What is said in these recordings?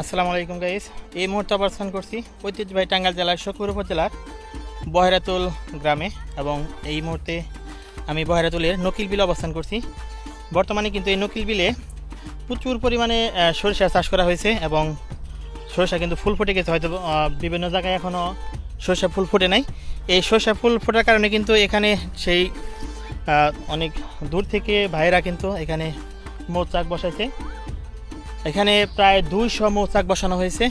আসসালামু আলাইকুম গাইস। এই মুহূর্তে অবস্থান করছি ঐতিহ্যবাহী টাঙ্গাইল জেলার শোকপুর উপজেলার বহেরাতুল গ্রামে এবং এই মুহূর্তে আমি বহেরাতুলের নকিল বিলে অবস্থান করছি। বর্তমানে কিন্তু এই নকিল বিলে প্রচুর পরিমাণে সরিষা চাষ করা হয়েছে এবং সরিষা কিন্তু ফুল ফুটে গেছে। হয়তো বিভিন্ন জায়গায় এখনও সরিষা ফুল ফুটে নাই। এই সরিষা ফুল ফোটার কারণে কিন্তু এখানে সেই অনেক দূর থেকে ভাইরা কিন্তু এখানে মৌচাক বসাইছে। এখানে প্রায় 200 মৌচাক বসানো হয়েছে।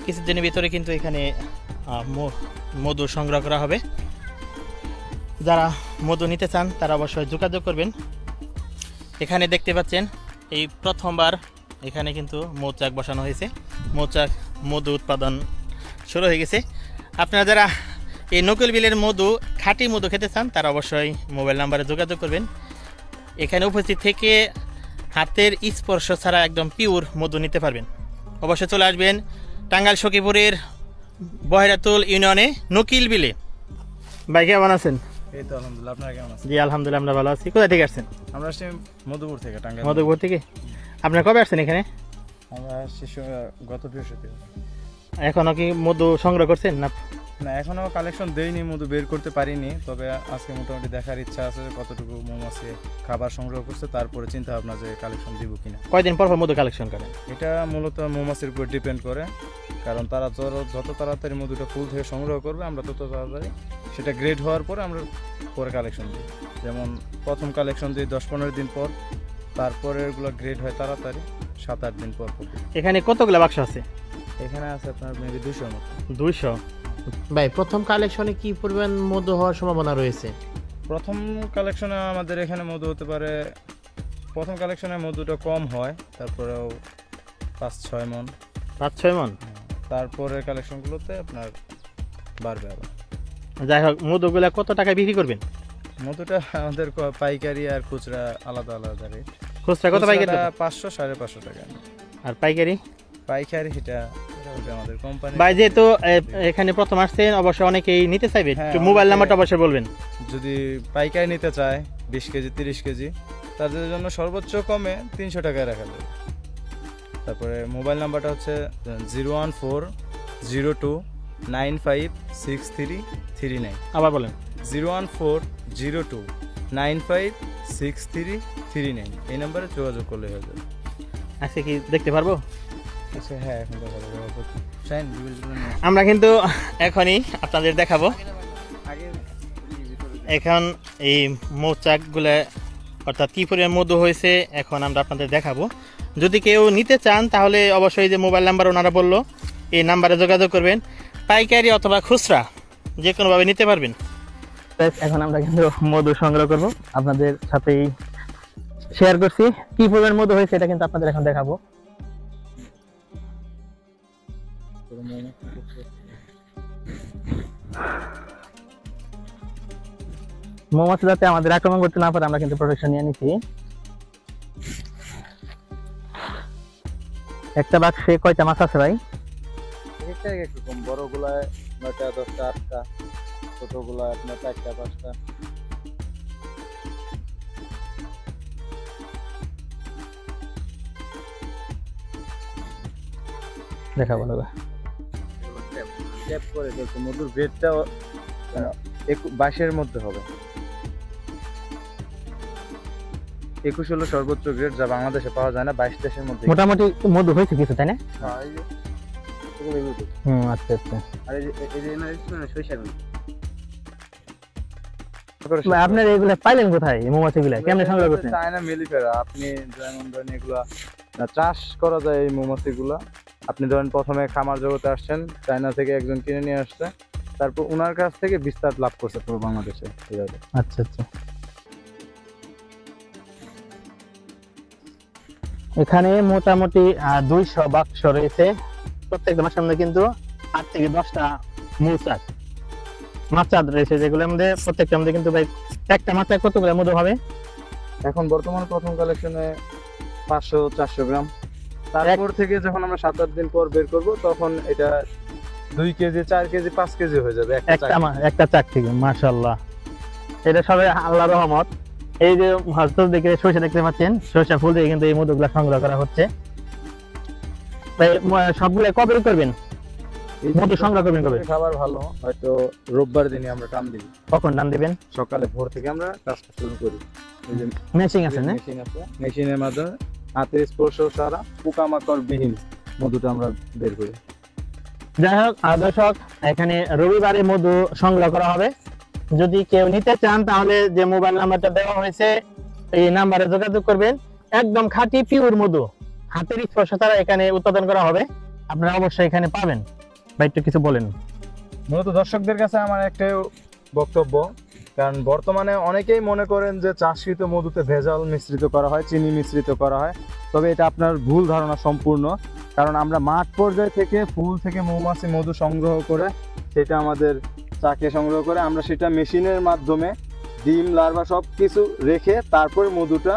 কিছুদিনের ভিতরে কিন্তু এখানে মধু সংগ্রহ করা হবে। যারা মধু নিতে চান তারা অবশ্যই যোগাযোগ করবেন। এখানে দেখতে পাচ্ছেন এই প্রথমবার এখানে কিন্তু মৌচাক বসানো হয়েছে। মৌচাক মধু উৎপাদন শুরু হয়ে গেছে। আপনারা যারা এই নকিল বিলের মধু খাঁটি মধু খেতে চান তারা অবশ্যই মোবাইল নাম্বারে যোগাযোগ করবেন। এখানে উপস্থিত থেকে হাতের স্পর্শ ছাড়া একদম পিওর মধু নিতে পারবেন। অবশ্যই চলে আসবেন টাঙ্গাইল সখীপুরের বহেরাতুল ইউনিয়নে নকিল বিলে। ভাই কেমন আছেন? এই তো আলহামদুলিল্লাহ, আপনারা কেমন আছেন? জি আলহামদুলিল্লাহ, আমরা ভালো আছি। কোথা থেকে আসছেন? আমরা আসছি মধুপুর থেকে, টাঙ্গাইল মধুপুর থেকে। আপনারা কবে আসছেন এখানে? আমরা আসছি গত বৃহস্পতিবার। এখনও কি মধু সংগ্রহ করছেন না? না, এখনো কালেকশন দেইনি, মধু বের করতে পারিনি। তবে আজকে মোটামুটি দেখার ইচ্ছা আছে কতটুকু মৌমাছি খাবার সংগ্রহ করছে, তারপরে চিন্তা ভাবনা যে কালেকশন দিব কিনা। কয়দিন পর মধু কালেকশন করেন? এটা মূলত মৌমাছির উপর ডিপেন্ড করে, কারণ তারা যত তাড়াতাড়ি মধুটা ফুল থেকে সংগ্রহ করবে আমরা তত তাড়াতাড়ি সেটা গ্রেড হওয়ার পরে আমরা পরে কালেকশন দিই। যেমন প্রথম কালেকশন দিই 10-15 দিন পর, তারপরে এগুলো গ্রেড হয় তাড়াতাড়ি 7-8 দিন পর পর। এখানে কতগুলো বাক্স আছে? এখানে আছে আপনার মেবি 200 মতো। 200। ভাই প্রথম কালেকশনে কি পরিমাণ মধু হওয়ার সম্ভাবনা রয়েছে? প্রথম কালেকশনে আমাদের এখানে মধু হতে পারে, প্রথম কালেকশনে মধুটা কম হয়, তারপরেও 5-6 মণ। 5-6 মণ। তারপরে কালেকশনগুলোতে আপনার বাড়বে আবার। যাই হোক, মধুগুলা কত টাকায় বিক্রি করবেন? মধুটা আমাদের পাইকারি আর খুচরা আলাদা আলাদা রেট। খুচরা কত? পাইকারি 500-550 টাকা। আর পাইকারি? পাইকারি সেটা আমাদের কোম্পানি। ভাই যেহেতু এখানে প্রথম আসছেন অবশ্যই অনেকেই নিতে চাইবে, একটু মোবাইল নাম্বারটা অবশ্যই বলবেন। যদি পাইকারি নিতে চায় 20 কেজি 30 কেজি, তাদের জন্য সর্বোচ্চ কমে 300 টাকায় রাখা যাবে। তারপরে মোবাইল নাম্বারটা হচ্ছে 01402956339। আবার বলেন। 01402956339। এই নাম্বারে যোগাযোগ করলে হয়ে যাবে। আজকে কি দেখতে পারবো? আচ্ছা হ্যাঁ, এখন আমরা কিন্তু এখনই আপনাদের দেখাবো। এখন এই মৌচাকগুলো অর্থাৎ কি পরিমাণ মধু হয়েছে এখন আমরা আপনাদের দেখাবো। যদি কেউ নিতে চান তাহলে অবশ্যই যে মোবাইল নাম্বার ওনারা বললো এই নাম্বারে যোগাযোগ করবেন। পাইকারি অথবা খুচরা যে কোনোভাবে নিতে পারবেন। এখন আমরা কিন্তু মধু সংগ্রহ করব, আপনাদের সাথেই শেয়ার করছি কি পরিমাণ মধু হয়েছে এটা কিন্তু আপনাদের এখন দেখাবো। মৌমাছি যাতে আমাদের আক্রমণ করতে না পারে আমরা কিন্তু প্রোটেকশন নিয়ে নিচ্ছি। একটা বাক্সে কয়টা মাছ আছে ভাই? একটু কম, বড়গুলায় 9টা 10টা 8টা, ছোটগুলা আপনার 4টা 5টা। দেখাবো দাদা। করে মধুর গ্রেডটা 22-এর মধ্যে হবে। 21 হলো সর্বোচ্চ গ্রেড, যা বাংলাদেশে পাওয়া যায় না। 22-23-এর মধ্যে মোটামুটি মধু হয়েছে কিছু, তাই না? আচ্ছা আচ্ছা। আপনার এগুলা পাইলেন কোথায়? মৌমাছি গুলা কেমনে সংগ্রহ করছেন? China mellifera. আপনি যেমন ধরেন এগুলা চাষ করা যায় এই মৌমাছি গুলা। আপনি ধরেন প্রথমে খামার জগতে আসছেন, চায়না থেকে একজন কিনে নিয়ে আসছে, তারপর ওনার কাছ থেকে বিস্তার লাভ করছে পুরো বাংলাদেশে। আচ্ছা আচ্ছা। এখানে মোটামুটি 200 বাক্স রয়েছে। প্রত্যেকটা মাসের মধ্যে কিন্তু 8 থেকে 10টা মৌচাক মাচাদ রয়েছে, যেগুলোর মধ্যে প্রত্যেকটার মধ্যে কিন্তু ভাই একটা মাচায় কতগুলো মধু হবে? এখন বর্তমানে প্রথম কালেকশনে 500-400 গ্রাম। তারপর থেকে যখন আমরা 7-8 দিন পর বের করব তখন এটা 2 কেজি 4 কেজি 5 কেজি হয়ে যাবে একটা চাক থেকে। মাশাআল্লাহ, এটা সবাই আল্লাহর রহমত। এই যে হযরত দেখে সরিষা দেখতে পাচ্ছেন, সরিষা ফুল দিয়ে কিন্তু এই মধুগুলা সংগ্রহ করা হচ্ছে। সবগুলো কবে করবেন? মধু সংগ্রহ করবেন কবে? খাবার ভালো হয়তো রোববার দিনে আমরা কাম দিই। কখন দাম দিবেন? সকালে ভোর থেকে আমরা কাজটা শুরু করি। এই যে মেশিন আছে না? মেশিন আছে, মেশিনের মাধ্যমে হাতের স্পর্শ ছাড়া পোকামাকড় বিহীন মধুটা আমরা বের করি। যাই হোক দর্শক, এখানে রবিবারে মধু সংগ্রহ করা হবে। যদি কেউ নিতে চান তাহলে যে মোবাইল নাম্বারটা দেওয়া হয়েছে এই নাম্বারে যোগাযোগ করবেন। একদম খাঁটি পিওর মধু, হাতের স্পর্শ ছাড়া এখানে উৎপাদন করা হবে, আপনারা অবশ্যই এখানে পাবেন। ভাই একটু কিছু বলেন। মূলত দর্শকদের কাছে আমার একটাই বক্তব্য, কারণ বর্তমানে অনেকেই মনে করেন যে চাষকৃত মধুতে ভেজাল মিশ্রিত করা হয়, চিনি মিশ্রিত করা হয়। তবে এটা আপনার ভুল ধারণা সম্পূর্ণ। কারণ আমরা মাঠ পর্যায় থেকে ফুল থেকে মৌমাছি মধু সংগ্রহ করে সেটা আমাদের চাকে সংগ্রহ করে আমরা সেটা মেশিনের মাধ্যমে ডিম লার্ভা সব কিছু রেখে তারপরে মধুটা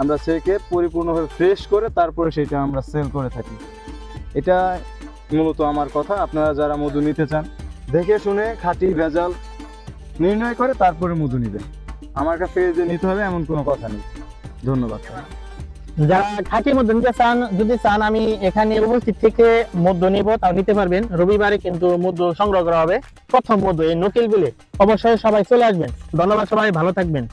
আমরা সেকে পরিপূর্ণভাবে ফ্রেশ করে তারপরে সেটা আমরা সেল করে থাকি। এটা মূলত আমার কথা। আপনারা যারা মধু নিতে চান দেখে শুনে খাঁটি ভেজাল নির্ণয় করে তারপরে মধু নেবেন। আমার কাছে যে নিতে হবে এমন কোনো কথা নেই। ধন্যবাদ। যারা খাঁটি মধু নিতে চান, যদি চান আমি এখানে উপস্থিত থেকে মধু নিব, তাও নিতে পারবেন। রবিবারে কিন্তু মধু সংগ্রহ করা হবে, প্রথম মধু এই নকিল বিলে। অবশ্যই সবাই চলে আসবেন। ধন্যবাদ, সবাই ভালো থাকবেন।